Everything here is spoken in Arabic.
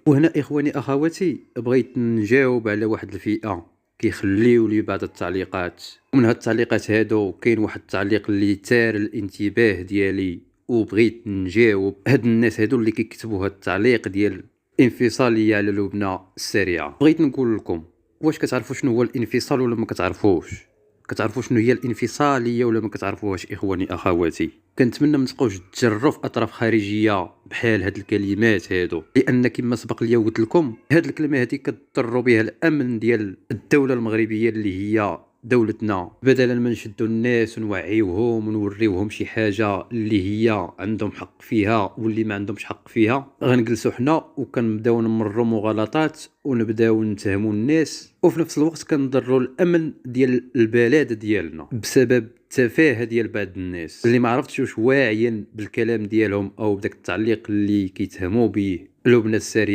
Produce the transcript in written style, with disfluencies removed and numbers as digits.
وهنا اخواني اخواتي بغيت نجاوب على واحد الفئه كيخليو لي بعض التعليقات، ومن هاد التعليقات هادو كاين واحد التعليق اللي تار الانتباه ديالي وبغيت نجاوب. هاد الناس هادو اللي كيكتبوا هاد التعليق ديال انفصاليه على لبنى السريعه، بغيت نقول لكم واش كتعرفوا شنو هو الانفصال ولا ما كتعرفوش؟ كتعرفوا شنو هي الانفصاليه ولا ما كتعرفوهاش اخواني اخواتي؟ كنتمنى ما تبقاوش تجروا في اطراف خارجيه بحال هاد الكلمات هادو، لان كما سبق لي قلت لكم هاد الكلمه هادي كتضروا بها الامن ديال الدوله المغربيه اللي هي دولتنا. بدلا ما نشدوا الناس ونوعيوهم ونوريوهم شي حاجه اللي هي عندهم حق فيها واللي ما عندهمش حق فيها، غنجلسوا حنا وكنبداو نمروا مغالطات ونبداو نتهموا الناس، وفي نفس الوقت كنضروا الامن ديال البلد ديالنا بسبب تفاهه ديال بعض الناس اللي ما عرفتش واش واعيين بالكلام ديالهم او بداك التعليق اللي كيتهموا به لبنى السريعه.